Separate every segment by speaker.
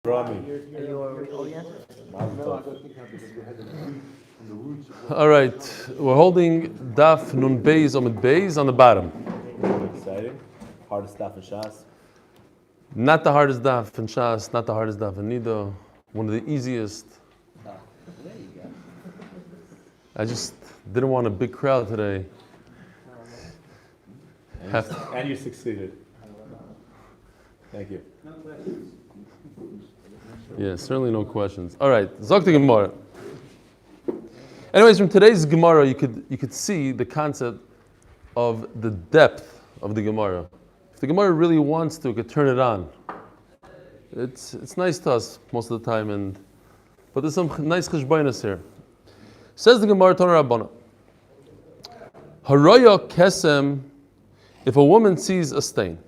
Speaker 1: All right, we're holding Daf Nun Beis Omid Beis on the bottom.
Speaker 2: Exciting. Hardest Daf in Shas.
Speaker 1: Not the hardest Daf in Shas, not the hardest Daf in Niddah. One of the easiest.
Speaker 2: There you go.
Speaker 1: I just didn't want a big crowd today.
Speaker 2: And you succeeded. Thank you.
Speaker 1: Yeah, certainly no questions. All right, Zok the Gemara. Anyways, from today's Gemara, you could see the concept of the depth of the Gemara. If the Gemara really wants to, it could turn it on. It's nice to us most of the time, but there's some nice cheshbonos here. Says the Gemara, Tana Rabbana. Haraya kesem, if a woman sees a stain.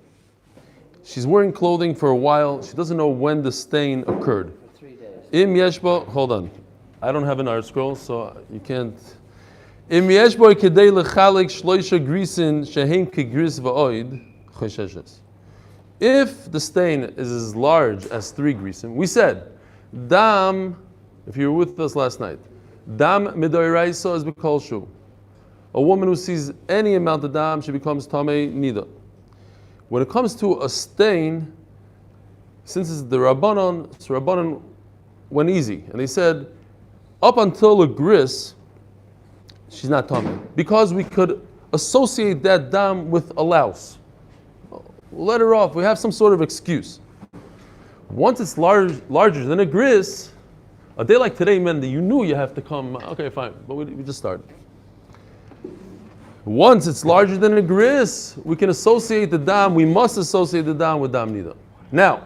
Speaker 1: She's wearing clothing for a while. She doesn't know when the stain occurred.
Speaker 3: 3 days.
Speaker 1: Im yeshbo, hold on. I don't have an art scroll, so you can't. Im yeshbo kedei lechalek shloisha grisin shehem kegris va'oid chosheshes. If the stain is as large as 3 grisim, we said, dam, if you were with us last night, dam midoiraisa is bekolshu. A woman who sees any amount of dam, she becomes tamei niddah. When it comes to a stain, since it's the Rabbanon, so Rabbanon went easy. And they said, up until a gris, she's not tummy. Because we could associate that dam with a louse. We'll let her off. We have some sort of excuse. Once it's larger than a gris, a day like today meant that you knew you have to come. Okay, fine. But we just started. Once it's larger than a gris, we can associate the dam. We must associate the dam with dam niddah. Now,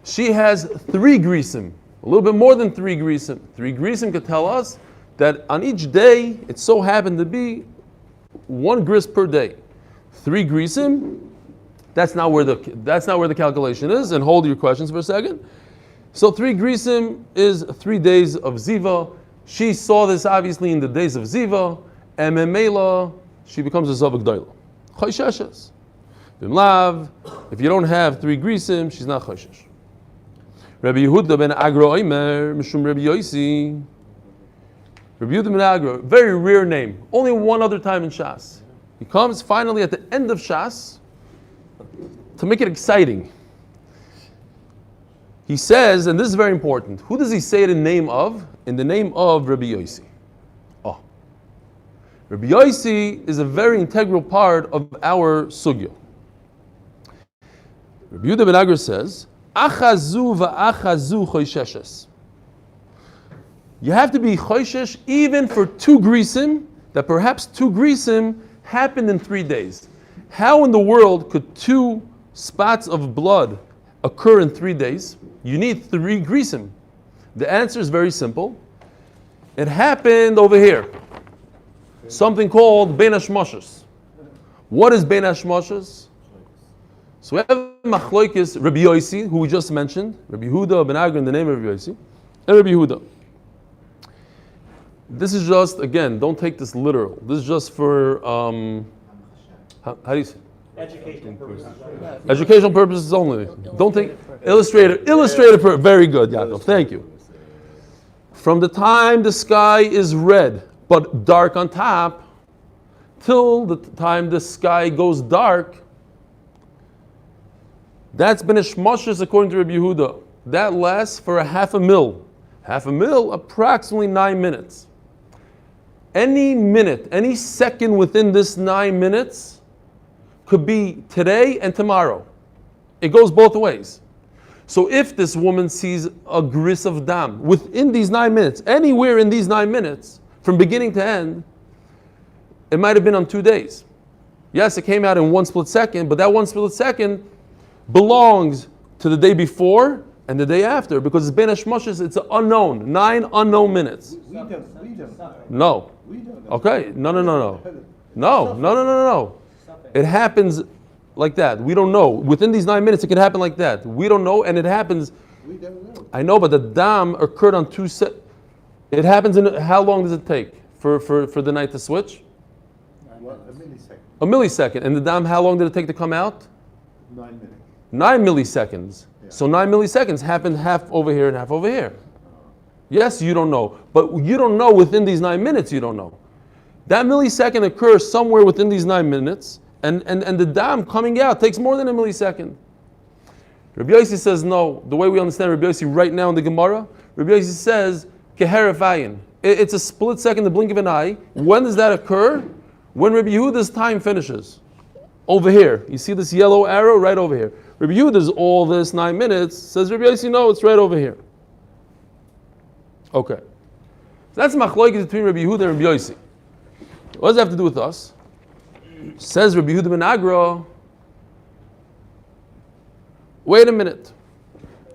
Speaker 1: she has 3 grisim, a little bit more than 3 grisim. 3 grisim could tell us that on each day it so happened to be 1 gris per day. 3 grisim. That's not where the calculation is. And hold your questions for a second. So 3 grisim is 3 days of ziva. She saw this obviously in the days of ziva. And memela, she becomes a Zavak Daila. Chosheshes. Bimlav, if you don't have 3 grisim, she's not Choshesh. Rabbi Yehuda ben Agro Omer, Mishum Rabbi Yosi. Rabbi Yehuda ben Agro, very rare name. Only one other time in Shas. He comes finally at the end of Shas to make it exciting. He says, and this is very important, who does he say it in name of? In the name of Rabbi Yosi. Rabbi Yosi is a very integral part of our sugya. Rabbi Yehuda ben Agro says, "Achazu va'achazu chosheshes." You have to be choshesh even for 2 grisim, that perhaps 2 grisim happened in 3 days. How in the world could 2 spots of blood occur in 3 days? You need 3 grisim. The answer is very simple. It happened over here. Something called Bein HaShmoshes. What is Bein HaShmoshes? So we have Machloikis Rabbi Yosi, who we just mentioned, Rabbi Yehuda ben Agro in the name of Rabbi Yosi, and Rabbi Yehuda. This is just, again, don't take this literal. This is just for, how do you say?
Speaker 3: Educational purposes.
Speaker 1: Educational purposes only. Don't take, illustrative purpose. Very good, Yaakov, thank you. From the time the sky is red, but dark on top, till the time the sky goes dark, that's been a shmoshes according to Rabbi Yehuda. That lasts for a half a mil. Half a mil, approximately 9 minutes. Any minute, any second within this 9 minutes could be today and tomorrow. It goes both ways. So if this woman sees a gris of dam within these 9 minutes, anywhere in these 9 minutes, from beginning to end, it might have been on 2 days. Yes, it came out in 1 split second, but that 1 split second belongs to the day before and the day after, because it's Bein HaShmoshes, it's unknown, 9 unknown minutes.
Speaker 4: We don't.
Speaker 1: No.
Speaker 4: We don't.
Speaker 1: Okay, no. It happens like that. We don't know. Within these 9 minutes, it can happen like that. We don't know, and it happens.
Speaker 4: We don't know.
Speaker 1: I know, but the dam occurred on 2 set. It happens in, how long does it take for the night to switch?
Speaker 4: What? A millisecond.
Speaker 1: A millisecond. And the dam, how long did it take to come out?
Speaker 4: 9 minutes.
Speaker 1: 9 milliseconds.
Speaker 4: Yeah.
Speaker 1: So 9 milliseconds happened half over here and half over here. Yes, you don't know. But you don't know within these 9 minutes, you don't know. That millisecond occurs somewhere within these 9 minutes, and the dam coming out takes more than a millisecond. Rabbi Yossi says no. The way we understand Rabbi Yossi right now in the Gemara, Rabbi Yossi says, keheref ayin. It's a split second, the blink of an eye. When does that occur? When Rabbi Yehuda's time finishes. Over here. You see this yellow arrow right over here. Rabbi Yehuda's all this 9 minutes. Says Rabbi Yossi, no, it's right over here. Okay. So that's machlokes between Rabbi Yehuda and Rabbi Yossi. What does that have to do with us? Says Rabbi Yehuda ben Agro, wait a minute.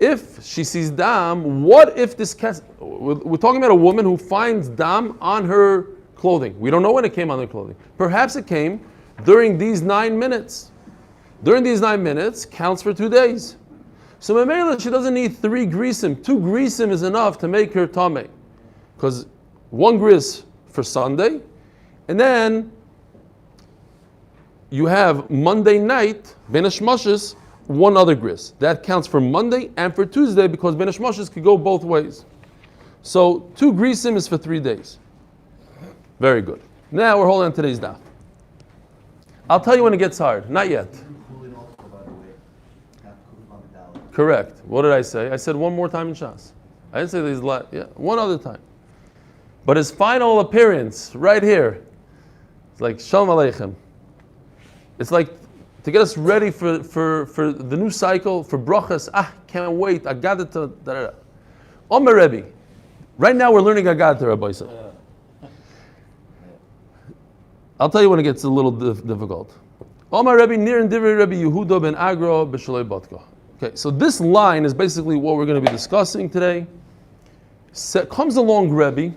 Speaker 1: If she sees dam, what if this we're talking about a woman who finds dam on her clothing. We don't know when it came on her clothing. Perhaps it came during these 9 minutes. During these 9 minutes counts for 2 days. So Mamela, she doesn't need 3 grisim. 2 grisim is enough to make her tameh. Because 1 gris for Sunday, and then you have Monday night, Ben Hashmashis, 1 other gris. That counts for Monday and for Tuesday because Ben Hashmashis could go both ways. So 2 grisim is for 3 days. Very good. Now we're holding on today's daf. I'll tell you when it gets hard. Not yet. Correct. What did I say? I said one more time in Shas. I didn't say these one other time. But his final appearance, right here, it's like Shalom Aleichem. It's like to get us ready for the new cycle, for brachas. Can't wait. Agadata. Omer Rebbe. Right now we're learning Agadata, Rabbi Yisrael. I'll tell you when it gets a little difficult. Omer Rebbe Nir and Divrei Rebbe Yehuda ben Agro b'Shaloi Batko. Okay, so this line is basically what we're going to be discussing today. Comes along Rebbe,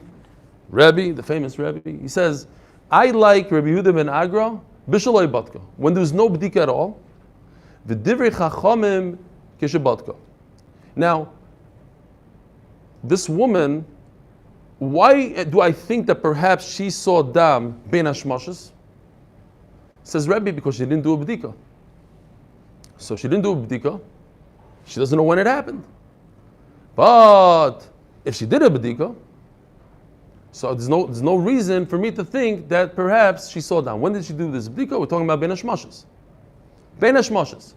Speaker 1: the famous Rebbe. He says, I like Rebbe Yehuda ben Agro b'Shaloi Batko, when there's no b'dika at all. V'divrei chachamim kishebatko. Now, this woman, why do I think that perhaps she saw dam ben hashmashas? Says Rebbe, because she didn't do a b'dika. So she didn't do a b'dika. She doesn't know when it happened. But if she did a b'dika, so there's no reason for me to think that perhaps she saw dam. When did she do this b'dika? We're talking about ben hashmashas. Ben hashmashas.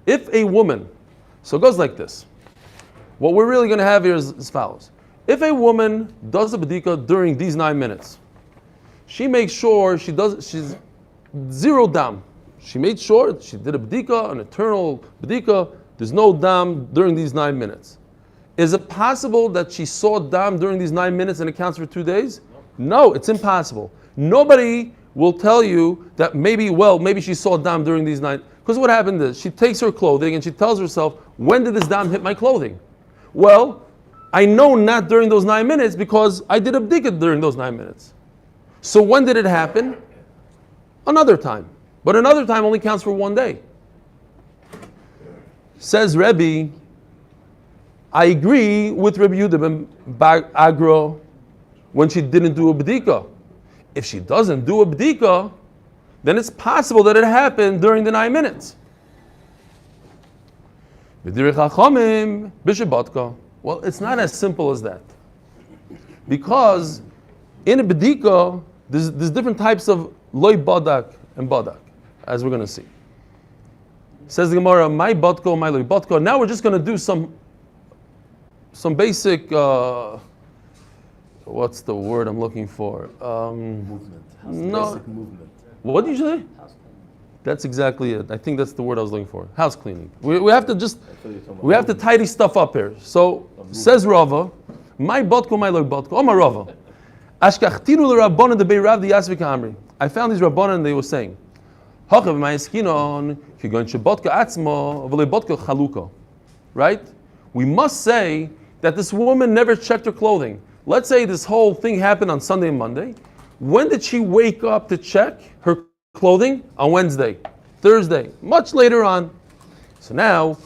Speaker 1: If a woman, so it goes like this. What we're really going to have here is as follows. If a woman does a b'dika during these 9 minutes, she makes sure she's 0 dam. She made sure she did a b'dika, an eternal b'dika. There's no dam during these 9 minutes. Is it possible that she saw dam during these 9 minutes and it counts for 2 days? No, it's impossible. Nobody will tell you that maybe she saw dam during these 9. Because what happened is she takes her clothing and she tells herself, when did this dam hit my clothing? Well, I know not during those 9 minutes because I did a b'dika during those 9 minutes. So when did it happen? Another time. But another time only counts for 1 day. Says Rebbe, I agree with Rebbe Yehuda ben Agro when she didn't do a b'dika. If she doesn't do a b'dika, then it's possible that it happened during the 9 minutes. Well, it's not as simple as that. Because in a b'dika, there's different types of loy badak and badak, as we're going to see. Says the Gemara, my batko, my loy batko. Now we're just going to do some basic, what's the word I'm looking for?
Speaker 2: Movement.
Speaker 1: Basic
Speaker 2: movement.
Speaker 1: What did you say? That's exactly it. I think that's the word I was looking for. House cleaning. We have to tidy stuff up here. So says Rava, my batko, my loy batko. Oh my Rava. Ashkachtinu l'Rabbanan de Beirav the Yasvik Amri. I found these Rabbanan and they were saying, Hachav ma'eskinon kigon shebatka atzmo v'le batka chaluka. Right? We must say that this woman never checked her clothing. Let's say this whole thing happened on Sunday and Monday. When did she wake up to check her clothing? On Wednesday, Thursday, much later on. So now,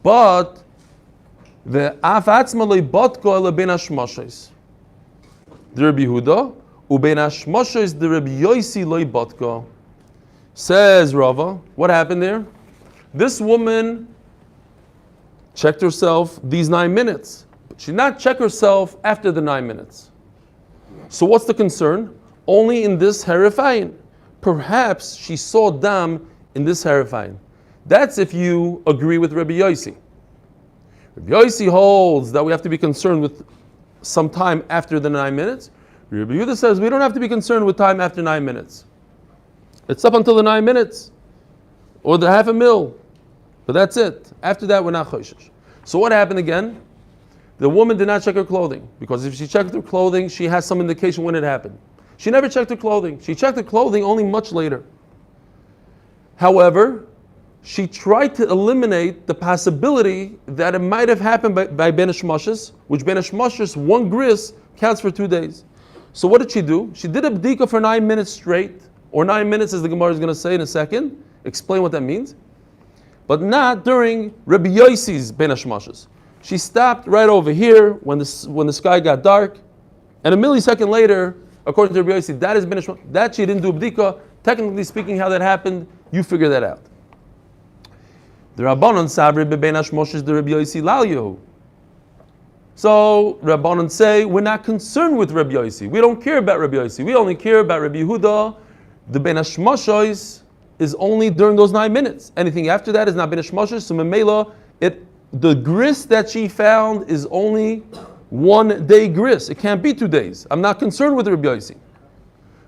Speaker 1: but the af atzma le'batko ele ben hashmashos. The Rebbe Yehuda uben hashmashos the Rebbe Yossi le'batko. Says Rava, what happened there? This woman checked herself these 9 minutes. But she did not check herself after the 9 minutes. So what's the concern? Only in this harifayin. Perhaps she saw dam in this harifayin. That's if you agree with Rabbi Yossi. Rabbi Yossi holds that we have to be concerned with some time after the 9 minutes. Rabbi Yehuda says we don't have to be concerned with time after 9 minutes. It's up until the 9 minutes, or the half a mil, but that's it. After that, we're not choishish. So what happened again? The woman did not check her clothing, because if she checked her clothing, she has some indication when it happened. She never checked her clothing. She checked her clothing only much later. However, she tried to eliminate the possibility that it might have happened by Ben Hashmashis, which Ben Hashmashis, 1 gris, counts for 2 days. So what did she do? She did a bdika for 9 minutes straight, or 9 minutes as the Gemara is going to say in a second, explain what that means, but not during Rabbi Yossi's Ben Hashmashis. She stopped right over here when the sky got dark, and a millisecond later, according to Rabbi Yossi, that is Ben Hashmashis. That she didn't do a bdika. Technically speaking, how that happened, you figure that out. The Rabbanon sabri bebein hashmoshes the Rabbi Yossi lalyu. So Rabbanon say we're not concerned with Rabbi Yossi. We don't care about Rabbi Yossi. We only care about Rabbi Yehuda. The ben hashmoshes is only during those 9 minutes. Anything after that is not ben hashmoshes. So memela, the gris that she found is only 1 day gris. It can't be 2 days. I'm not concerned with Rabbi Yossi.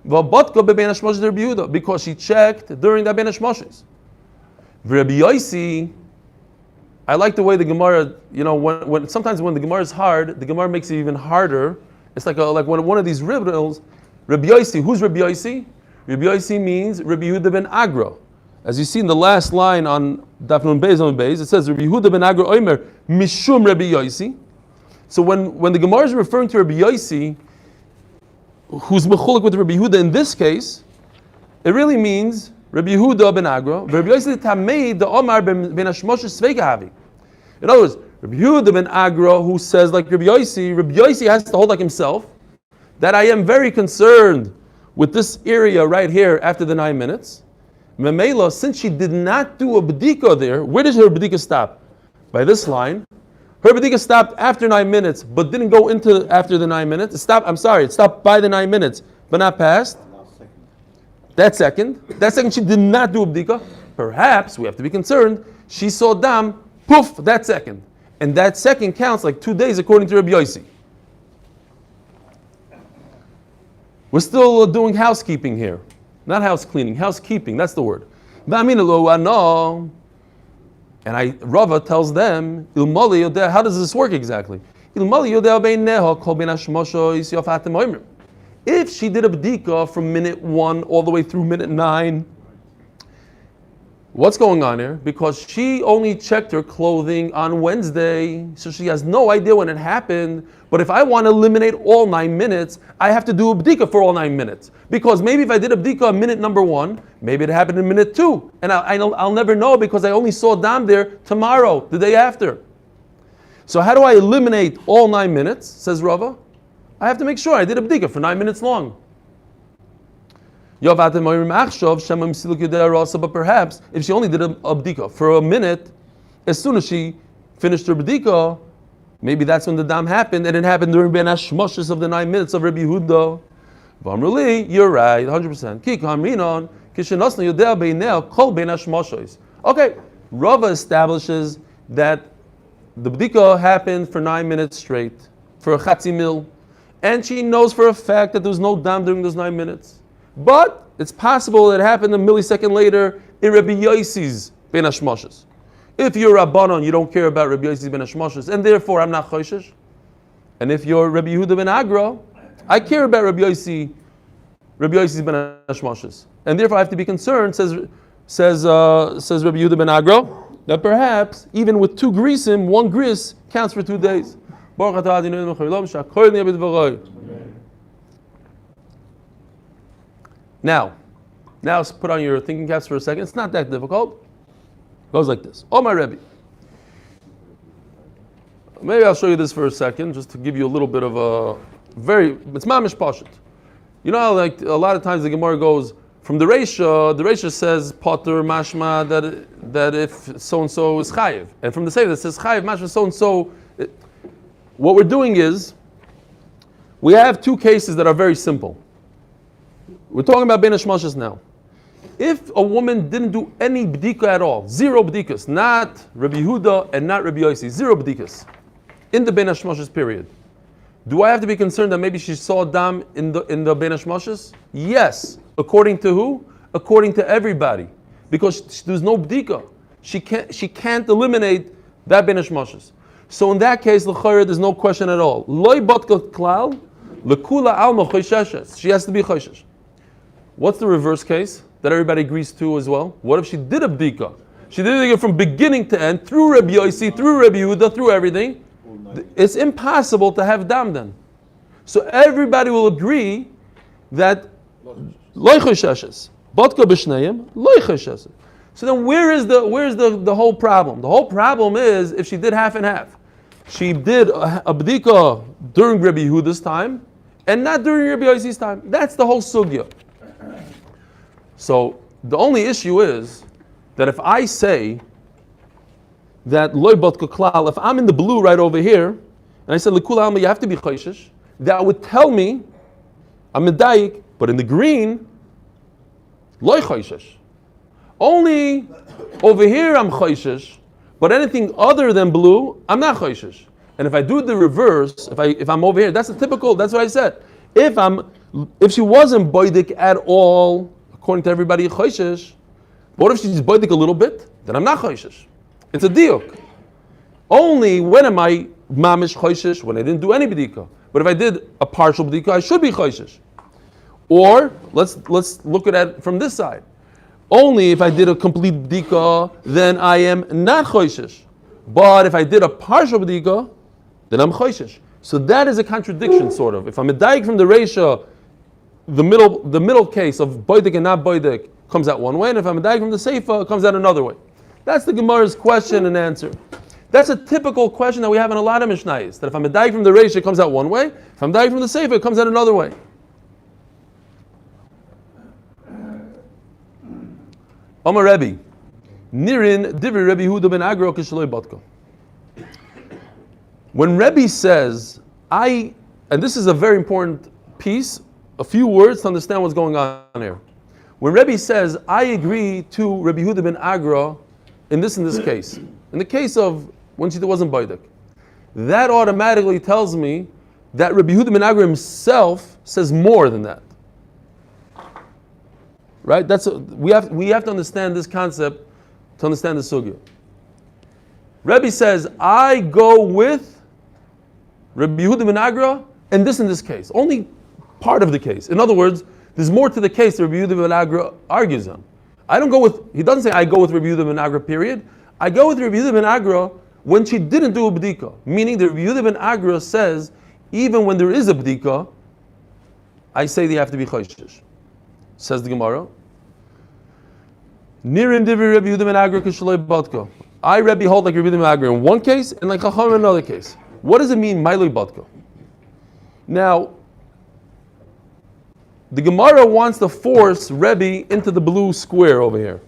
Speaker 1: V'batka bebein hashmoshes the Rabbi Yehuda, because she checked during that ben hashmoshes. Rabbi Yossi, I like the way the Gemara, when sometimes when the Gemara is hard, the Gemara makes it even harder. It's like one of these riddles. Rabbi Yossi, who's Rabbi Yossi? Rabbi Yossi means Rabbi Yehuda ben Agra. As you see in the last line on Daf Yomi, it says Rabbi Yehuda ben Agra Omer Mishum Rabbi Yossi. So when the Gemara is referring to Rabbi Yossi, who's mechulik with Rabbi Yehuda in this case, it really means Rabbi Yehuda ben Agra, Rabbi Yossi Tamei the Omar ben Hashmoshes Sveikahavi. In other words, Rabbi Yehuda ben Agra, who says like Rabbi Yossi has to hold like himself, that I am very concerned with this area right here after the 9 minutes. Memela, since she did not do a bdika there, where did her bdika stop? By this line. Her bdika stopped after 9 minutes, but didn't go into after the 9 minutes. It stopped by the 9 minutes, but not past. That second she did not do a bdika. Perhaps we have to be concerned. She saw dam, poof, that second. And that second counts like 2 days according to Rabbi Yossi. We're still doing housekeeping here. Not house cleaning, housekeeping, that's the word. And Rava tells them, how does this work exactly? If she did a bdika from minute 1 all the way through minute 9, what's going on here? Because she only checked her clothing on Wednesday, so she has no idea when it happened. But if I want to eliminate all 9 minutes, I have to do a bdika for all 9 minutes. Because maybe if I did a bdika in minute number 1, maybe it happened in minute 2. And I'll never know because I only saw dam there tomorrow, the day after. So how do I eliminate all 9 minutes, says Rava? I have to make sure I did a bdika for 9 minutes long. But perhaps if she only did a bdika for a minute, as soon as she finished her bdika, maybe that's when the dam happened, and it happened during Ben Hashmoshes of the 9 minutes of Rabbi Yehuda. You're right, 100%. Okay, Rava establishes that the bdika happened for 9 minutes straight, for a chatzi mil, and she knows for a fact that there was no dam during those 9 minutes. But it's possible that it happened a millisecond later in Rabbi Yossi's Ben Hashmoshes. If you're Rabbanon, you don't care about Rabbi Yossi's Ben Hashmoshes, and therefore I'm not choishish. And if you're Rabbi Yehuda ben Agra, I care about Rabbi Yossi's Ben Hashmoshes, and therefore I have to be concerned. Says Rabbi Yehuda ben Agra, that perhaps even with 2 grisim, 1 gris counts for 2 days. Now put on your thinking caps for a second. It's not that difficult. It goes like this. Oh, my Rebbe. Maybe I'll show you this for a second, just to give you a little bit of it's mamish pashut. You know how like a lot of times the Gemara goes, From the Reisha says Potter Mashma that if so and so is Chayiv, and from the Sefer that says Chayiv Mashma so and so. What we're doing is we have two cases that are very simple. We're talking about Bein Hashmashos now. If a woman didn't do any bdika at all, zero bdikas, not Rabbi Yehuda and not Rabbi Yossi, zero bdikas, in the Bein Hashmashos period, do I have to be concerned that maybe she saw dam in the Bein Hashmashos? Yes. According to who? According to everybody, because there's no bdika. She can't eliminate that Bein Hashmashos. So in that case, l'chayr, there's no question at all. Loi batka klal, lekula alma chosheshes. She has to be choshesh. What's the reverse case that everybody agrees to as well? What if she did a bdika? She did it from beginning to end, through Rabbi Yossi, through Rabbi Yehuda, through everything. It's impossible to have dam then. So everybody will agree that loi chosheshes. Batka b'shnayim, loi chosheshes. So then where's the whole problem? The whole problem is if she did half and half. She did a bdika during Rabbi Yehuda's time and not during Rabbi Yossi's time. That's the whole sugya. So the only issue is that if I say that loy batka klal, if I'm in the blue right over here, and I said lekul alma, you have to be choishish, that would tell me I'm medayik, but in the green, loy choishish. Only over here I'm choishish, but anything other than blue, I'm not choishish. And if I do the reverse, if I'm over here, that's what I said. If she wasn't boidik at all, according to everybody, choishish, what if she's boidik a little bit? Then I'm not choishish. It's a diuk. Only when am I mamish choishish? When I didn't do any bdika. But if I did a partial bdika, I should be choishish. Or let's look at it from this side. Only if I did a complete bdika, then I am not choishish. But if I did a partial bdika, then I'm choishish. So that is a contradiction, sort of. If I'm a daik from the Reisha, the middle case of boidik and not boidik comes out one way, and if I'm a daik from the Seifa, it comes out another way. That's the Gemara's question and answer. That's a typical question that we have in a lot of Mishnayos. That if I'm a daik from the Reisha, it comes out one way. If I'm daik from the Seifa, it comes out another way. Amar Rebbe, Nirin Divri Rebbe Yehuda ben Agro Kishaloi Batka. When Rebbe says, and this is a very important piece, a few words to understand what's going on here. When Rebbe says, I agree to Rebbe Yehuda ben Agro in this case, in the case of when she wasn't Baidik, that automatically tells me that Rebbe Yehuda ben Agro himself says more than that. Right? We have to understand this concept to understand the sugya. Rebbe says, I go with Rabbi Yehuda ben Agra, and this case. Only part of the case. In other words, there's more to the case that Rabbi Yehuda ben Agra argues on. He doesn't say I go with Rabbi Yehuda ben Agra, period. I go with Rabbi Yehuda ben Agra when she didn't do a bdika. Meaning that Rabbi Yehuda ben Agra says, even when there is a bdika, I say they have to be choishish. Says the Gemara. Nirin divri Rabbi Yehuda ben Agra kishaloi batka. I Rebbe hold like Rabbi Yehuda ben Agra in one case and like Chacham in another case. What does it mean, Mailoi Batka? Now, the Gemara wants to force Rebbe into the blue square over here.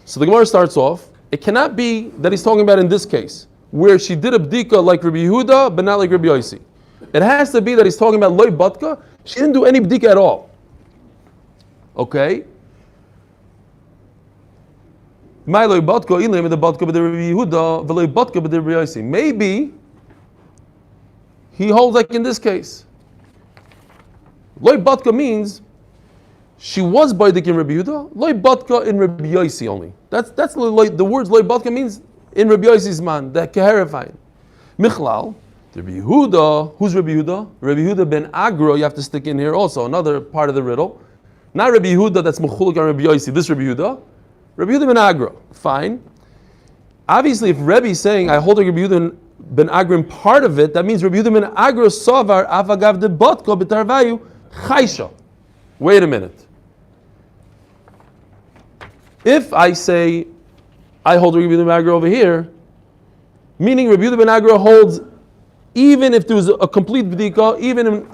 Speaker 1: So the Gemara starts off, it cannot be that he's talking about in this case, where she did a bdika like Rabbi Yehuda, but not like Rabbi Yossi. It has to be that he's talking about Loi Batka, she didn't do any bdika at all. Okay? Maybe he holds like in this case. Loi Batka means she was Baidik in Rabbi Yehuda, Loi Batka in Rabbi Yossi only. That's the words Loi Batka means in Rabbi Yossi's man, that keherifying. Michlal, Rabbi Yehuda, who's Rabbi Yehuda? Rabbi Yehuda ben Agro, you have to stick in here also, another part of the riddle. Not Rabbi Yehuda that's Mechuluk on Rabbi Yossi, this Rabbi Yehuda. Rabbi Yehuda ben Agro, fine. Obviously, if Rebbe is saying, I hold Rabbi Yehuda ben Agro in part of it, that means Rabbi Yehuda ben Agro savar avagav de botko betarvayu chaysha. Wait a minute. If I say, I hold Rabbi Yehuda ben Agro over here, meaning Rabbi Yehuda ben Agro holds, even if there was a complete bdika, even in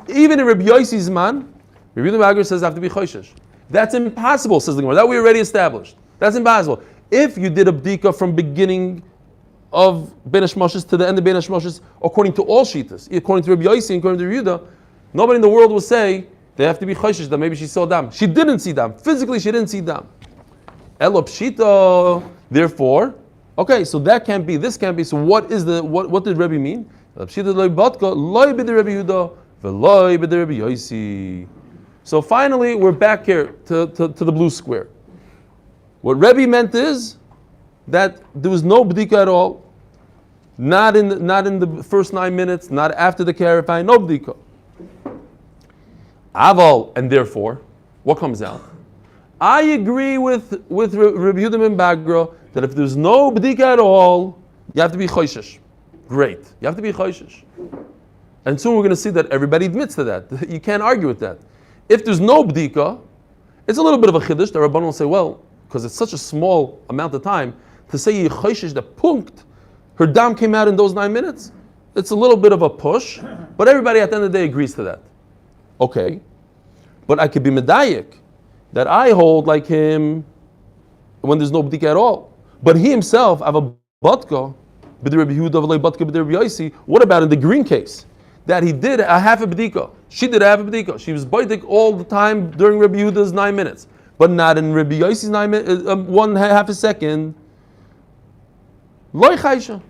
Speaker 1: Rabbi Yossi's man, Rabbi Yehuda ben Agro says I have to be choishish. That's impossible, says the Gemara. That we already established. That's impossible. If you did a bdika from beginning of Ben Hashmoshes to the end of Ben Hashmoshes, according to all Shitas, according to Rabbi Yossi and according to Rabbi Yehuda, nobody in the world will say they have to be chayshish that maybe she saw dam. She didn't see dam. Physically, she didn't see dam. Elo pshita, therefore, okay, so that can't be, this can't be. So what did Rabbi mean? Pshita loy batka, loy b'de Rabbi Yehuda, v'loy b'de Rabbi Yossi. So finally, we're back here to the blue square. What Rebbe meant is that there was no bdika at all, not in the first 9 minutes, not after the clarifying, no bdika. Aval, and therefore, what comes out? I agree with Rabbi Yehuda ben Bagra that if there's no bdika at all, you have to be choishish. Great, you have to be choishish. And soon we're going to see that everybody admits to that. You can't argue with that. If there's no bdika, it's a little bit of a chiddush. The Rabban will say, well, because it's such a small amount of time, to say yichoshish the punkt, her dam came out in those 9 minutes, it's a little bit of a push, but everybody at the end of the day agrees to that. Okay, but I could be medayik, that I hold like him when there's no bdika at all. But he himself, have a batka, b'der Rabbi Yehuda v'lei batka b'der Rabbi Yossi. What about in the green case? That he did a half a bdika. She did a half a bdika. She was baidik all the time during Rabbi Yehuda's 9 minutes, but not in Rabbi Yossi's 9 minutes, 1/2 a second. Loi chaysha.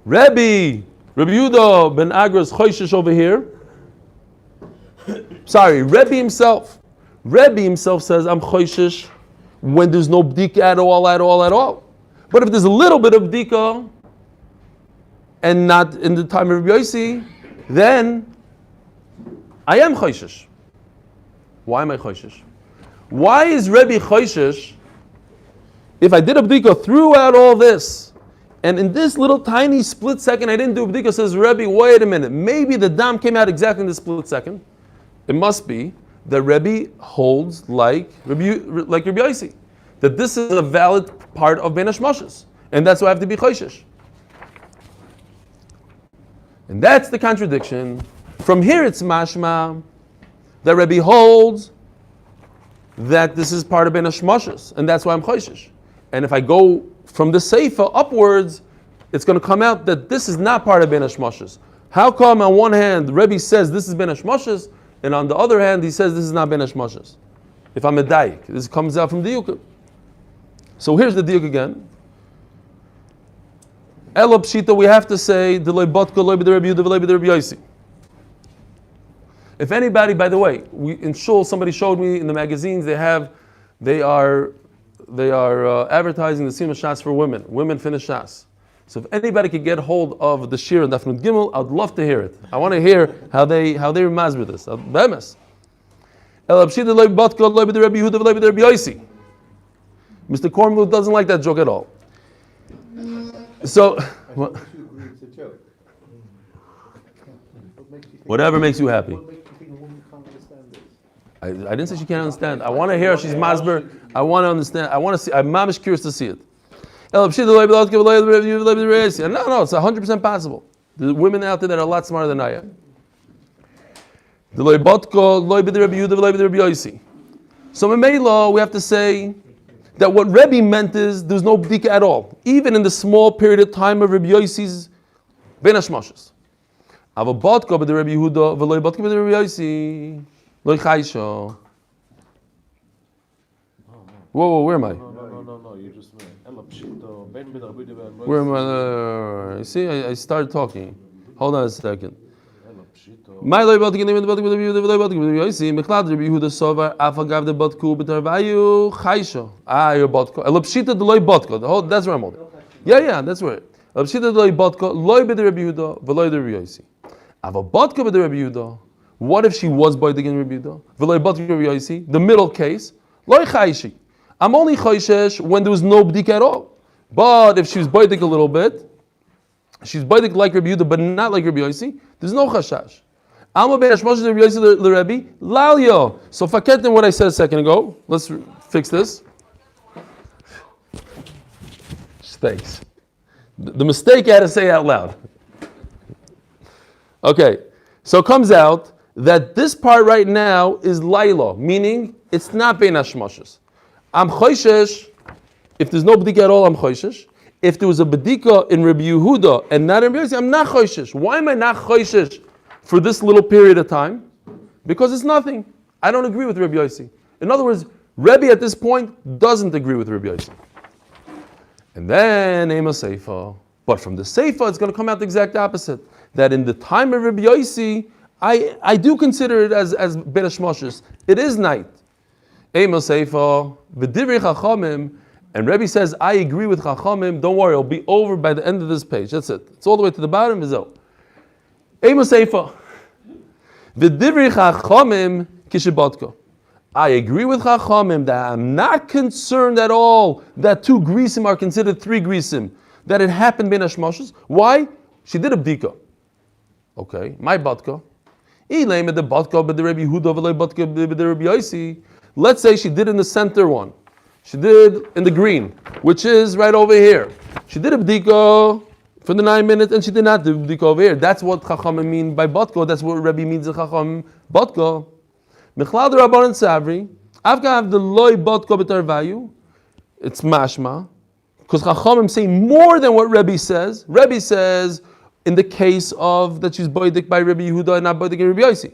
Speaker 1: Rabbi Yehuda ben Agra's choishish over here. Sorry, Rebbe himself says, I'm choishish when there's no bdika at all. But if there's a little bit of bdika, and not in the time of Rabbi Yossi, then I am choishish. Why am I choishish? Why is Rebbe choishish if I did a bdika throughout all this, and in this little tiny split second I didn't do a bdika? Says Rebbe, wait a minute, maybe the dam came out exactly in this split second. It must be that Rebbe holds like Rabbi Yossi, that this is a valid part of Ben Hashmoshes, and that's why I have to be choishish. And that's the contradiction. From here it's mashma that Rebbe holds that this is part of Ben Hashmoshes, and that's why I'm choishish. And if I go from the Seifa upwards, it's going to come out that this is not part of Ben Hashmoshes. How come on one hand Rebbe says this is Ben Hashmoshes, and on the other hand he says this is not Ben Hashmoshes? If I'm a daik, this comes out from Diyuk. So here's the Diyuk again. Elo pshita, we have to say the loy batka loy b'der Rabbi Yehuda v'loy b'der Rabbi Yossi. If anybody, by the way, in shul somebody showed me in the magazines they are advertising the Sima Shas for women. Women finish Shas. So if anybody could get hold of the shir and Daf Gimel, I'd love to hear it. I want to hear how they remazber this. Be'emes. Elo pshita loy batka loy b'der Rabbi Yehuda v'loy b'der Rabbi Yossi. Mr. Cornwall doesn't like that joke at all. So, whatever makes you happy. I didn't say she can't understand. I want to hear she's masber. I want to understand. I want to see. I'm mamish curious to see it. No, it's 100% possible. There's women out there that are a lot smarter than I am. So in Mela, we have to say that what Rebbe meant is there's no bdika at all, even in the small period of time of Rabbi Yossi's Ben Hashmoshes. Ava batka b'der Rabbi Yehuda v'loy batka b'der Rabbi Yossi loy chaysha. Whoa, where am I?
Speaker 4: No, you just meant.
Speaker 1: Where am I? See, I started talking. Hold on a second. My loy batka b'der Rabbi Yehuda v'loy batka b'der Rabbi Yossi mechlad Rabbi Yehuda sovar afagav de batku b'tarvayu chaysha. Your batka. Elapshita de loy batka. That's where I'm holding. Yeah, that's where. Elapshita de loy batka loy b'der Rabbi Yehuda v'loy b'der Rabbi Yossi. Ava batka b'der Rabbi Yehuda. What if she was by the Rabbi Yehuda? V'loy batka b'der Rabbi Yossi. The middle case. Loy chayshi. I'm only choishesh when there was no bdika at all. But if she was baidik a little bit, she's baidik like Rabbi Yehuda, but not like Rabbi Yossi, there's no chashash. Alma ben Hashmoshes Rabbi Yossi l'Rebbe lalyo. So faketim what I said a second ago. Let's fix this. Mistakes. The mistake I had to say out loud. Okay, so it comes out that this part right now is Laila, meaning it's not Bein Hashmashos. I'm Choishesh, if there's no Bedika at all, I'm Choishesh. If there was a Bedika in Rabbi Yehuda and not in Rabbi Yossi, I'm not Choishesh. Why am I not Choishesh for this little period of time? Because it's nothing. I don't agree with Rabbi Yossi. In other words, Rebbe at this point doesn't agree with Rabbi Yossi. And then Ema Seifa. But from the Seifa, it's going to come out the exact opposite. That in the time of Rabbi Yossi, I do consider it as Ben Hashmashos. It is night. Ema Seifa, V'divrei Chachamim, and Rebbe says, I agree with Chachamim. Don't worry, it'll be over by the end of this page. That's it. It's all the way to the bottom. Vizo. Ema Seifa, V'divrei Chachamim kishibatka. I agree with Chachamim that I'm not concerned at all that 2 grisim are considered 3 grisim. That it happened Ben Hashmashos. Why? She did a bdika. Okay, my batka. Let's say she did in the center one. She did in the green, which is right over here. She did a bdika for the 9 minutes and she did not do bdika over here. That's what Chachamim mean by batka. That's what Rebbe means in Chachamim batka. Mechlal the Rabbanan Savri, I've got to have the loy batka b'tar value. It's mashma. Because Chachamim say more than what Rebbe says. Rebbe says, in the case of that she's boidik by Rabbi Yehuda and not boidik in Rabbi Yossi.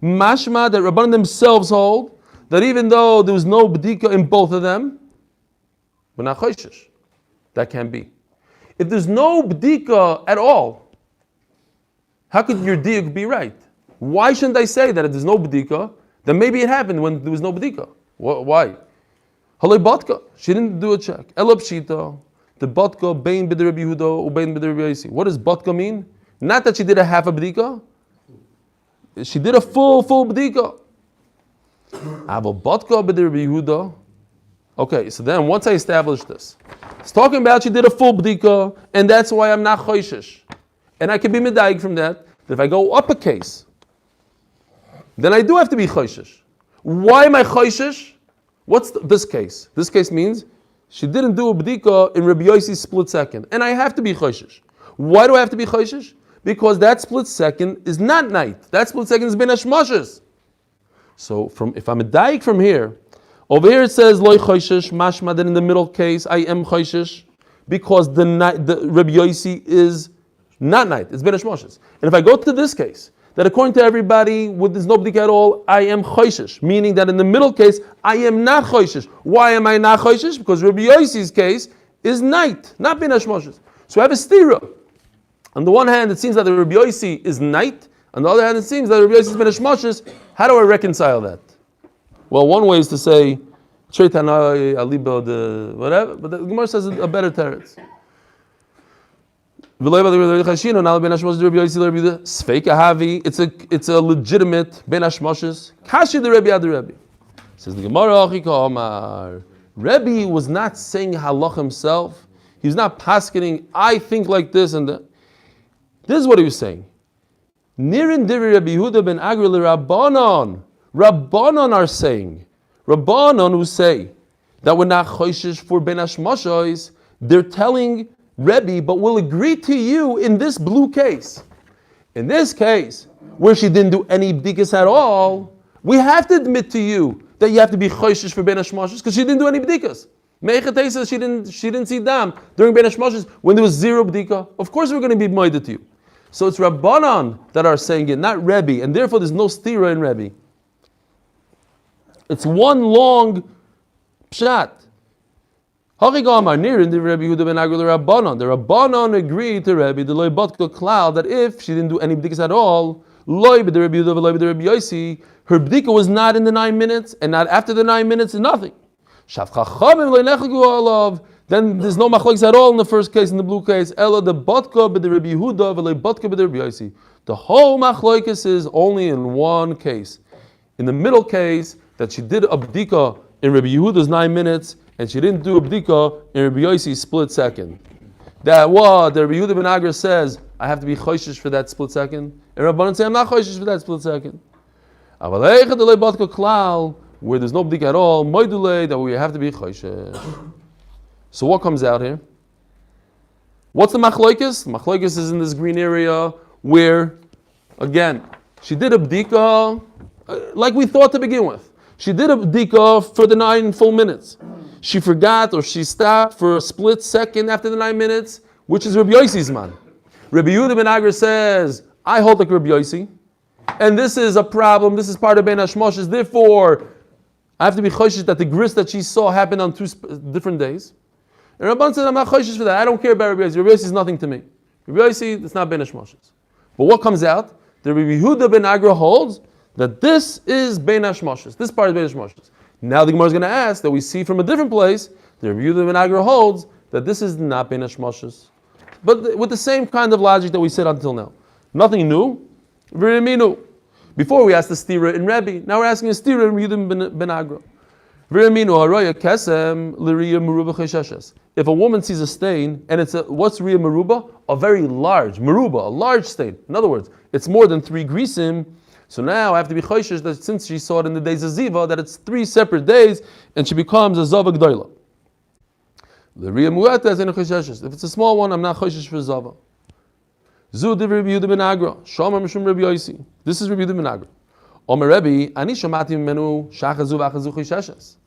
Speaker 1: Mashma, that Rabbanan themselves hold, that even though there was no b'dika in both of them, we're not choishesh. That can't be. If there's no b'dika at all, how could your diuk be right? Why shouldn't I say that if there's no b'dika, then maybe it happened when there was no b'dika? Why? Halei batka. She didn't do a check. Elab shita. The batka bein b'der Rabbi Yehuda or bein b'der Rabbi Yossi. What does batka mean? Not that she did a half a b'dika. She did a full b'dika. Aval batka b'der Rabbi Yehuda. Okay, so then once I establish this, it's talking about she did a full b'dika, and that's why I'm not choishesh. And I can be medayik from that if I go up a case, then I do have to be choishesh. Why am I choishesh? What's this case? This case means she didn't do a b'dika in Rabbi Yossi's split second. And I have to be choishesh. Why do I have to be choishesh? Because that split second is not night. That split second is Ben Hashmashos. So if I'm a daik from here, over here it says loy choishesh, mashma, that in the middle case I am choishesh, because the Rabbi Yossi is not night. It's Ben Hashmashos. And if I go to this case, that according to everybody, there's no b'dika at all, I am choishesh. Meaning that in the middle case, I am not choishesh. Why am I not choishesh? Because Rabbi Yossi's case is night, not Ben Hashmashos. So I have a stira. On the one hand, it seems that the Rabbi Yossi is night. On the other hand, it seems that Rabbi Yossi is Ben Hashmashos. How do I reconcile that? Well, one way is to say, Shreitanai, Aliba, the whatever, but the Gemara says a better teretz. It's a legitimate Ben Hashmashos. Kashi the Rebbe ad the Rebbe. Says the Gemara, Rebbe was not saying halach himself. He was not paskening, I think like this and that. This is what he was saying. Nirin divi Rabbi Yehuda ben Agri Rabbanon. Rabbanon are saying. Rabbanon who say that we're not choishesh for Ben Hashmashos. They're telling Rebbe, but we'll agree to you in this blue case. In this case, where she didn't do any b'dikas at all, we have to admit to you that you have to be choishesh for Ben Hashmashos because she didn't do any b'dikas. Meichatei says she didn't see dam during Ben Hashmashos when there was 0 b'dika. Of course we're going to be moided to you. So it's Rabbanan that are saying it, not Rebbe, and therefore there's no stira in Rebbe. It's one long pshat. The Rabbanon agreed to Rebbe, the loy batka cloud, that if she didn't do any b'dikas at all, loy b'der Rebbe Yehuda v'loy b'der Rebbe Yossi, her b'dika was not in the 9 minutes, and not after the 9 minutes, nothing. Then there's no machlokes at all in the first case, in the blue case. Ella the batka b'der Rebbe Yehuda v'loy batka b'der Rebbe Yossi. The whole machlokes is only in one case. In the middle case, that she did a b'dika in Rebbe Yehuda's 9 minutes, and she didn't do a b'dika in Rabbi Yossi's split second. That what the Rabbi Yehuda ben Agra says, I have to be choishesh for that split second. And Rabbanan say, I'm not choishesh for that split second. Where there's no b'dika at all, that we have to be choishesh. So what comes out here? What's the machlokes? Machlokes is in this green area where, again, She did a bdika like we thought to begin with. She did a bdika for the 9 full minutes. She forgot or she stopped for a split second after the 9 minutes, which is Rabbi Yossi's man. Rabbi Yehuda ben Agra says, I hold like Rabbi Yossi, and this is a problem. This is part of Ben Hashmoshes. Therefore, I have to be choshesh that the gris that she saw happened on 2 different days. And Rabban said, I'm not choshesh for that. I don't care about Rabbi Yossi. Rabbi Yossi is nothing to me. Rabbi Yossi, it's not Ben Hashmoshes. But what comes out? The Rabbi Yehuda ben Agra holds that this is Ben Hashmoshes. This part is Ben Hashmoshes. Now the Gemara is going to ask that we see from a different place. The Rabbi Yehuda ben Agra holds that this is not Ben Hashmoshes, but with the same kind of logic that we said until now. Nothing new. Very new. Before we asked the stira in Rebbe, now we're asking a stira in Yehuda ben Agra. Very minu haraya kesem l'riya meruba chesheshes. If a woman sees a stain and it's what's riya meruba? A very large meruba, a large stain. In other words, it's more than 3 grisim. So now I have to be choishish that since she saw it in the days of Ziva, that it's 3 separate days, and she becomes a Zava G'dayla. If it's a small one, I'm not choishish for Zava. Zu div Rabbi Yehuda ben Agra, Shomer mishum Rabbi Yossi. This is Rabbi Yehuda ben Agra. Omer Rebbe, ani shamati mimenu shachazu v'achazu chesheshes.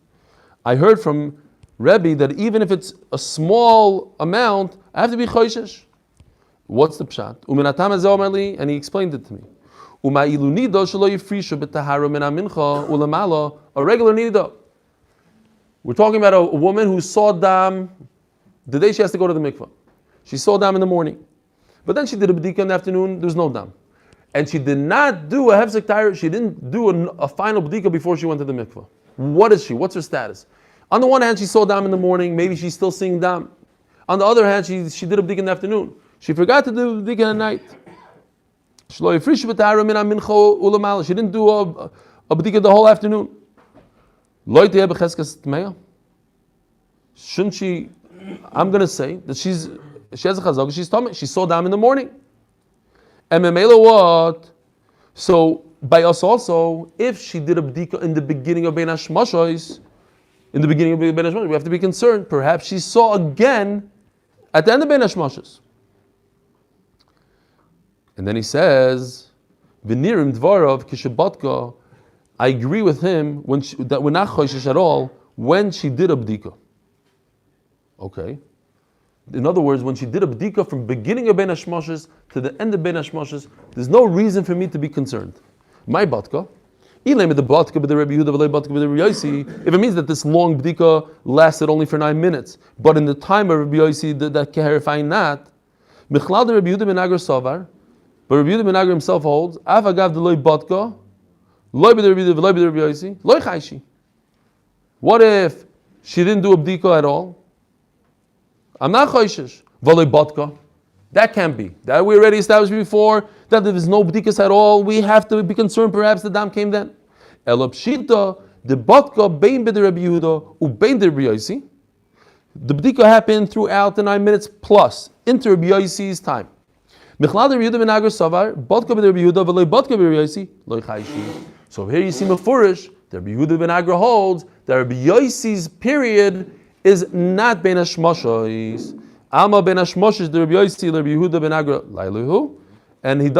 Speaker 1: I heard from Rebbe that even if it's a small amount, I have to be choishish. What's the pshat? Uminatam hazeh omer li, and he explained it to me. A regular niddah. We're talking about a woman who saw dam the day she has to go to the mikvah. She saw dam in the morning, but then she did a b'dika in the afternoon. There's no dam, and she did not do a hefsek tayr. She didn't do a final b'dika before she went to the mikvah. What is she? What's her status? On the one hand, she saw dam in the morning. Maybe she's still seeing dam. On the other hand, she did a b'dika in the afternoon. She forgot to do a b'dika at night. She didn't do a b'dika the whole afternoon. Shouldn't she? I'm going to say that she has a chazak. She saw dam in the morning. And memela what? So by us also, if she did a b'dika in the beginning of Ben Hashmashos, we have to be concerned. Perhaps she saw again at the end of Ben Hashmashos. And then he says, "V'nirim dvarav kishabatka." I agree with him that we're not choishish at all when she did a b'dika. Okay. In other words, when she did a b'dika from beginning of Ben Hashmashos to the end of Ben Hashmashos, there's no reason for me to be concerned. My batka, if it means that this long b'dika lasted only for 9 minutes, but in the time of Rabbi Yossi that clarifying not, Michlal de Rabbi Yehuda ben Agra savar. But Rabbi Yehuda ben Agra himself holds, Av agav de loy batka, loy b'de Rabbi Yehuda, loy b'de Rabbi Yossi, loy chayshi. What if she didn't do a b'dika at all? I'm not choishish. V'loy batka. That can't be. That we already established before, that there is no b'dikas at all. We have to be concerned perhaps the dam came then. Elo pshita, the batka bein b'de Rabbi Yehuda, u bein de Rabbi Yossi. The b'dika happened throughout the 9 minutes plus, into Rabbi Yossi's time. So here you see mefurish that Rabbi Yehuda ben Agra holds that Rabbi Yossi's period is not ben hashmashos. Alma ben hashmashos the Rabbi Yossi Rabbi Yehuda ben Agra lailuhu, and he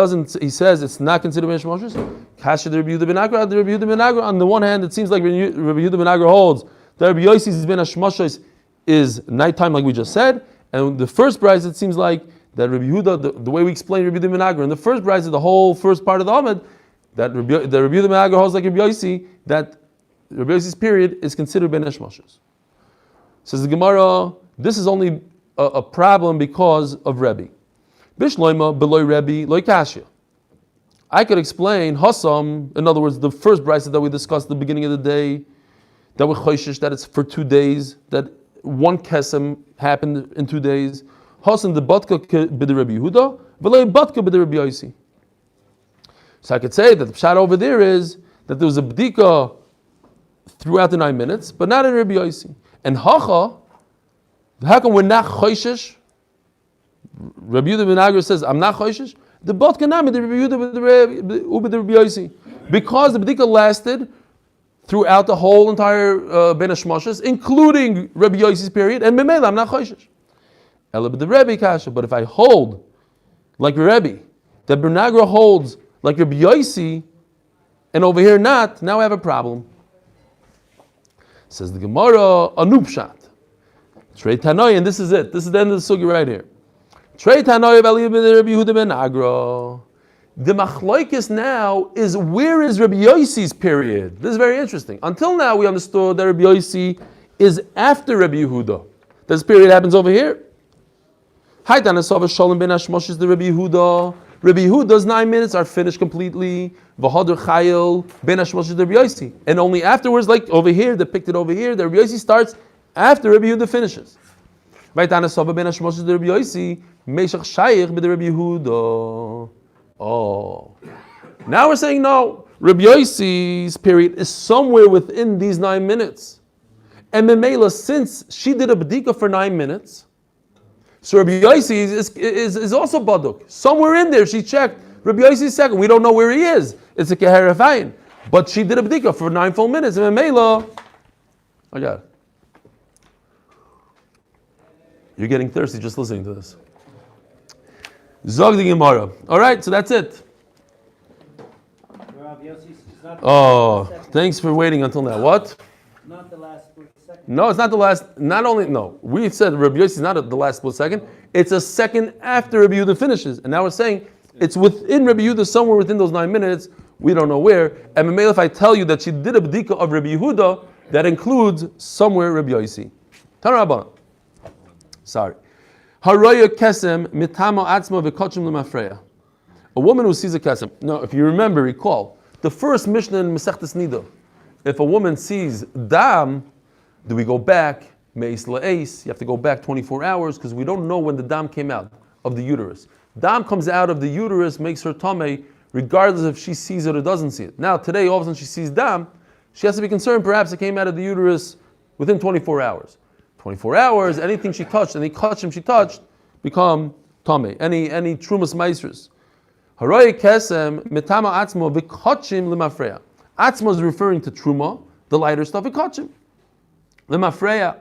Speaker 1: says it's not considered ben hashmashos. Kasha the Rabbi Yehuda ben Agra, the Rabbi Yehuda ben Agra. On the one hand, it seems like Rabbi Yehuda ben Agra holds that Rabbi Yossi's ben hashmashos is nighttime, like we just said, and the first prize it seems like that Rabbi Yehuda, the way we explain Rabbi Yehuda ben Agra, in the first brayso, the whole first part of the Amud, that Rabbi Yehuda ben Agra holds like Rabbi Yossi, that Rabbi Yossi's period is considered ben hashmashos. Says the Gemara, this is only a problem because of Rebbe. Bishloima beloy Rebbe loy kashya. I could explain Hassam, in other words, the first brayso that we discussed at the beginning of the day, that we choishish that it's for 2 days, that one kesem happened in 2 days. Hasan the batka b'de Rabbi Yehuda, v'lei batka b'de Rabbi Yossi. So I could say that the pshat over there is that there was a b'dika throughout the 9 minutes, but not in Rabbi Yossi. And how come we're not choishish? Rabbi Yehuda ben Agra says, I'm not choishish. The batka not b'de Rabbi Yehuda b'de Rabbi Yossi, because the b'dika lasted throughout the whole entire Ben Hashmashos, including Rabbi Yossi's period, and memela I'm not choishish. But if I hold, like Rebbe, that Ben Agra holds like Rabbi Yosi, and over here not, now I have a problem. Says the Gemara, a nupshat. Trei Tanoi, and this is it. This is the end of the sugi right here. Trei Tanoi v'aliyah ben Rabbi Yehuda ben Agra. The machloikis now is, where is Rabbi Yosi's period? This is very interesting. Until now we understood that Rabbi Yosi is after Rabbi Yehuda. This period happens over here. Haytan asava shalom ben Hashmosh is the Rabbi Yehuda. Rabbi Yehuda's 9 minutes are finished completely. V'hadar chayil ben Hashmosh is the Rabbi Yosi. And only afterwards, like over here, depicted over here, the Rabbi Yosi starts after Rabbi Yehuda finishes. Haytan asava ben Hashmosh is the Rabbi Yosi. Meshach shayich be the Rabbi Yehuda. Oh, now we're saying no. Rabbi Yossi's period is somewhere within these 9 minutes, and Memela, since she did a bedika for 9 minutes, so Rabbi Yossi is also baduk. Somewhere in there, she checked. Rabbi Yossi's second. We don't know where he is. It's a keher afayin, but she did a bedika for 9 full minutes, and Memela, I got it. You're getting thirsty just listening to this. Zog the Gemara. All right, so that's it. Oh, thanks for waiting until now. What?
Speaker 3: Not the last split second.
Speaker 1: No, it's not the last. Not only no, we said Rabbi Yossi is not the last split second. It's a second after Rabbi Yehuda finishes, and now we're saying it's within Rabbi Yehuda, somewhere within those 9 minutes. We don't know where. And Mamela, if I tell you that she did a bdika of Rabbi Yehuda, that includes somewhere Rabbi Yossi. Tanarabana. Sorry. Haraya kesem mitama atzma v'kochim lemafreya. A woman who sees a kesem. Now, if you recall, the first Mishnah in Masechtas Niddah, if a woman sees dam, do we go back meis la'eis? You have to go back 24 hours because we don't know when the dam came out of the uterus. Dam comes out of the uterus, makes her tamei, regardless if she sees it or doesn't see it. Now, today, all of a sudden she sees dam, she has to be concerned perhaps it came out of the uterus within 24 hours. 24 hours, anything she touched, any kachim she touched, become tamei. Any trumas maestras. Haroy kesem mitama atzmo v'kachim lemafreya. Atzmo is referring to truma, the lighter stuff, v'kachim. Lemafreya.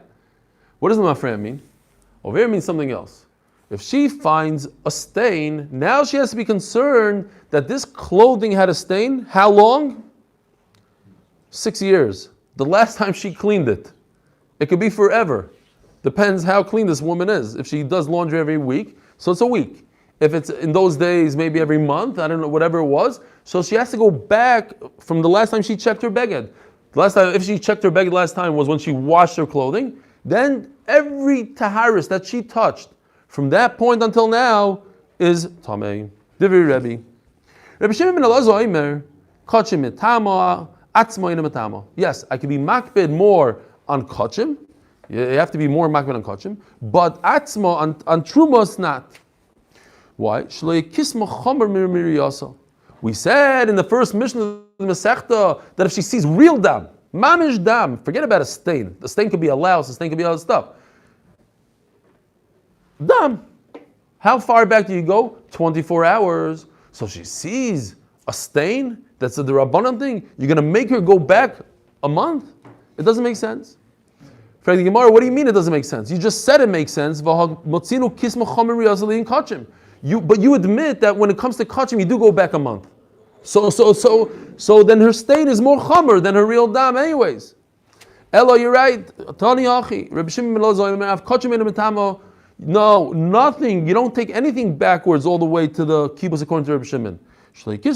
Speaker 1: What does lemafreya mean? Over here means something else. If she finds a stain, now she has to be concerned that this clothing had a stain. How long? 6 years. The last time she cleaned it. It could be forever. Depends how clean this woman is. If she does laundry every week, so it's a week. If it's in those days, maybe every month, I don't know, whatever it was. So she has to go back from the last time she checked her beged. The last time, if she checked her beged last time was when she washed her clothing, then every taharis that she touched from that point until now is tamei. Divrei Rebbe. Rebbe Shimon ben Elazar Omer, kachim mitama, atzmo ina mitama. Yes, I could be makbid more on kachim. You have to be more makbid on kachim, but atzmo on trumos not. Why? We said in the first Mishnah of the Masechta that if she sees real dam, mamish dam, forget about a stain. The stain could be a louse, the stain could be other stuff. Dam. How far back do you go? 24 hours. So she sees a stain, that's a Rabbanan thing, you're going to make her go back a month? It doesn't make sense. Frank the Gemara, what do you mean it doesn't make sense? You just said it makes sense. But you admit that when it comes to kachim, you do go back a month. So then her stain is more chomer than her real dam anyways. Elo, you're right. Tani achi. Rabbi Shimon ben Elazar, kachim ina mitama. No, nothing. You don't take anything backwards all the way to the kibbutz according to Rabbi Shimon. Okay,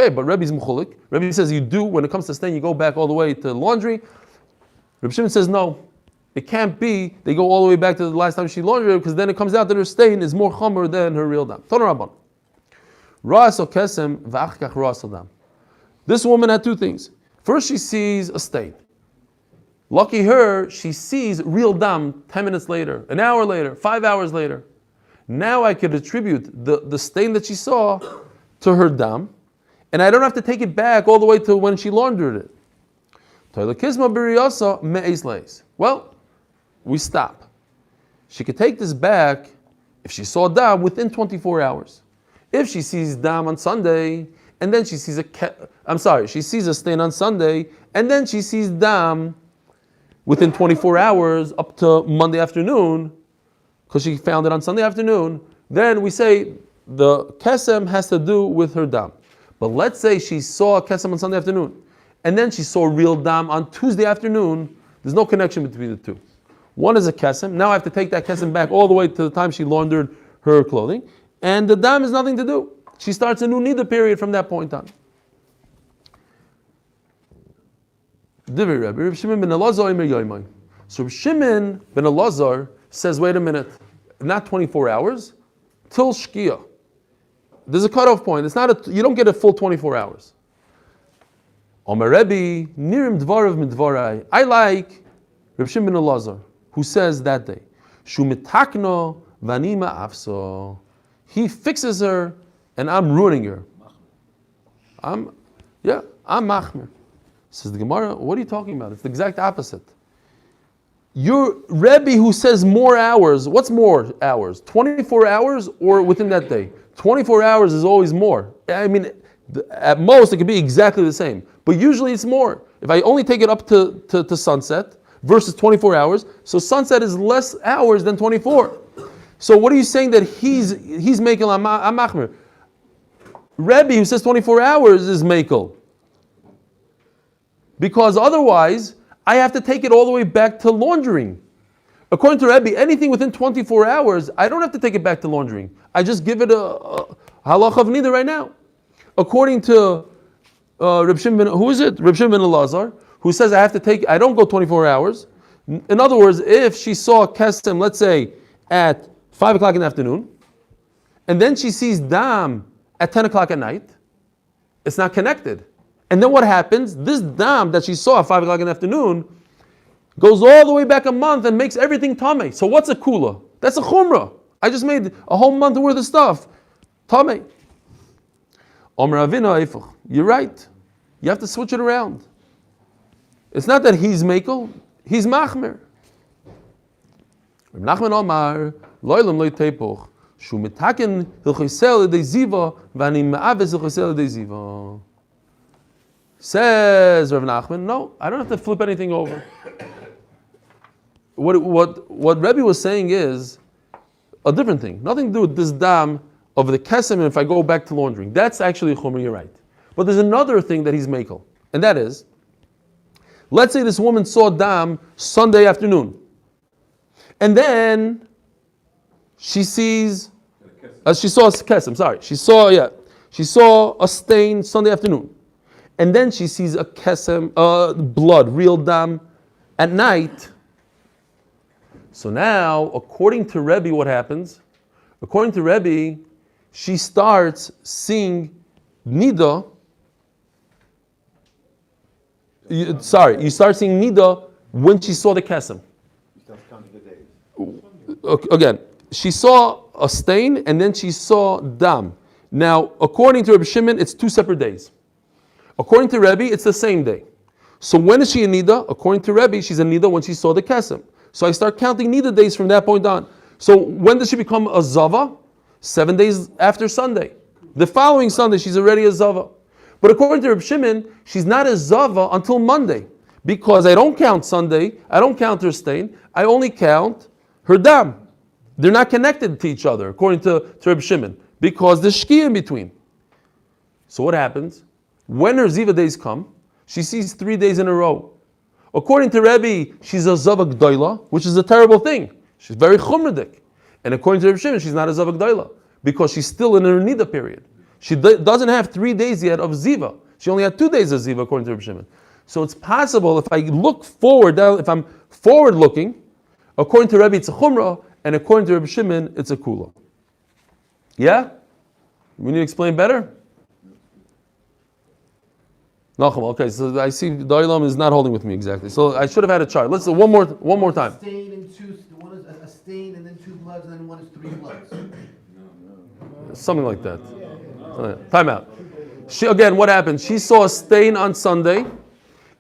Speaker 1: but Rebbe's mechulik. Rebbe says you do, when it comes to stain, you go back all the way to laundry. Rabbi Shimon says no. It can't be, they go all the way back to the last time she laundered, because then it comes out that her stain is more chomer than her real dam. This woman had two things. First, she sees a stain. Lucky her, she sees real dam 10 minutes later, an hour later, 5 hours later. Now I could attribute the stain that she saw to her dam, and I don't have to take it back all the way to when she laundered it. Well, we stop. She could take this back if she saw dam within 24 hours. If she sees dam on Sunday, and then she sees she sees a stain on Sunday, and then she sees dam within 24 hours up to Monday afternoon, because she found it on Sunday afternoon, then we say the kesem has to do with her dam. But let's say she saw a kesem on Sunday afternoon, and then she saw a real dam on Tuesday afternoon. There's no connection between the two. One is a kesem. Now I have to take that kesem back all the way to the time she laundered her clothing, and the dam has nothing to do. She starts a new niddah period from that point on. So Reb Shimon ben Elazar says, wait a minute, not 24 hours, till Shkia. There's a cutoff point. It's not you don't get a full 24 hours. Omer Rebbe, Nirim Dvarav Midvarai. I like Reb Shimon ben Elazar, who says that day, Shu mitakno vanima afso. He fixes her, and I'm ruining her. I'm machmer. Says the Gemara, what are you talking about? It's the exact opposite. Your Rebbe who says more hours, what's more hours? 24 hours or within that day? 24 hours is always more. I mean, at most it could be exactly the same, but usually it's more. If I only take it up to sunset versus 24 hours, so sunset is less hours than 24. So what are you saying that he's making a machmer? Rebbe who says 24 hours is makel. Because otherwise, I have to take it all the way back to laundering. According to Rebbe, anything within 24 hours, I don't have to take it back to laundering. I just give it a halach of niddah right now. According to Reb Shimon, who is it? Reb Shimon ben Elazar, who says I don't go 24 hours. In other words, if she saw kesem, let's say, at 5 o'clock in the afternoon, and then she sees dam at 10 o'clock at night, it's not connected. And then what happens? This dam that she saw at 5 o'clock in the afternoon goes all the way back a month and makes everything tameh. So what's a kula? That's a chumrah. I just made a whole month worth of stuff. Tameh. Omer Avina Eifach. You're right. You have to switch it around. It's not that he's mekel, he's machmer. Reb Nachman Omar, loylam loy tepoch, shu mitaken hilchosel edei ziva, v'ani ma'aves hilchosel edei ziva. Says Rav Nachman, no, I don't have to flip anything over. What Rebbe was saying is a different thing. Nothing to do with this dam of the kesem if I go back to laundering. That's actually a chumrah, you're right. But there's another thing that he's makel, and that is, let's say this woman saw dam Sunday afternoon, and then she sees, she saw a kesem, she saw a stain Sunday afternoon. And then she sees a kesem, blood, real dam, at night. So now, according to Rebbe, what happens? According to Rebbe, she starts seeing Niddah. You start seeing Niddah when she saw the kesem.
Speaker 4: You start counting the days.
Speaker 1: Again, she saw a stain and then she saw dam. Now, according to Rebbe Shimon, it's 2 separate days. According to Rebbe, it's the same day. So when is she a niddah? According to Rebbe, she's a niddah when she saw the kesem. So I start counting niddah days from that point on. So when does she become a zava? 7 days after Sunday. The following Sunday, she's already a zava. But according to Reb Shimon, she's not a zava until Monday, because I don't count Sunday, I don't count her stain, I only count her dam. They're not connected to each other, according to Reb Shimon, because there's shkia in between. So what happens? When her ziva days come, she sees 3 days in a row. According to Rebbe, she's a zava gdoila, which is a terrible thing. She's very chumradik. And according to Reb Shimon, she's not a zava gdoila, because she's still in her niddah period. She doesn't have 3 days yet of ziva. She only had 2 days of ziva, according to Reb Shimon. So it's possible, if I look forward, if I'm forward looking, according to Rebbe, it's a chumrah, and according to Reb Shimon, it's a kula. Yeah? We need to explain better? Nachum, okay, so I see the Olam is not holding with me exactly. So I should have had a chart. Let's do one more time.
Speaker 4: Stain and two. One is a stain and then 2 bloods, and then one is 3 bloods.
Speaker 1: Something like that. Time out. Again, what happened? She saw a stain on Sunday.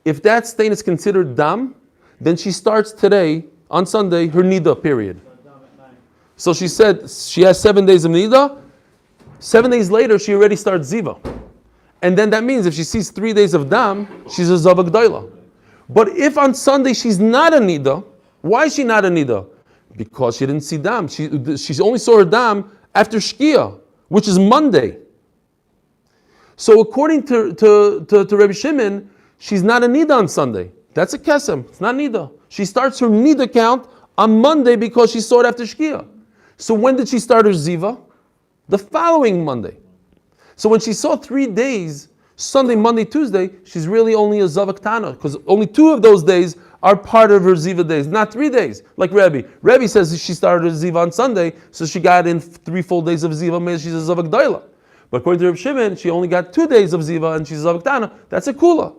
Speaker 1: If that stain is considered dam, then she starts today, on Sunday, her niddah period. So she said she has 7 days of niddah. 7 days later, she already starts ziva. And then that means if she sees 3 days of dam, she's a zava gdoila. But if on Sunday she's not a niddah, why is she not a niddah? Because she didn't see dam. She only saw her dam after shkia. which is Monday. So according to Rabbi Shimon, she's not a Niddah on Sunday. That's a Kesem. It's not Niddah. She starts her Niddah count on Monday because she saw it after Shkia. So when did she start her Ziva? The following Monday. So when she saw 3 days, Sunday, Monday, Tuesday, she's really only a Zavak Tana, because only 2 of those days are part of her Ziva days, not 3 days, like Rebbe. Rebbe says she started her Ziva on Sunday, so she got in 3 full days of Ziva, maybe she's a Zavak Daila. But according to Reb Shimon, she only got 2 days of Ziva and she's a Zavak Tana. That's a Kula.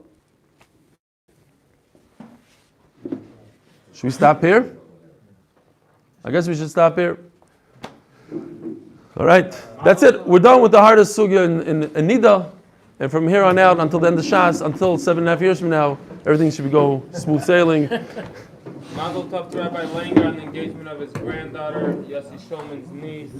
Speaker 1: Should we stop here? I guess we should stop here. All right, that's it. We're done with the hardest sugya in Niddah. And from here on out, until the end of Shas, until 7.5 years from now, everything should go smooth sailing.
Speaker 5: Mazel tov to Rabbi Langer on the engagement of his granddaughter, Yossi Shulman's niece.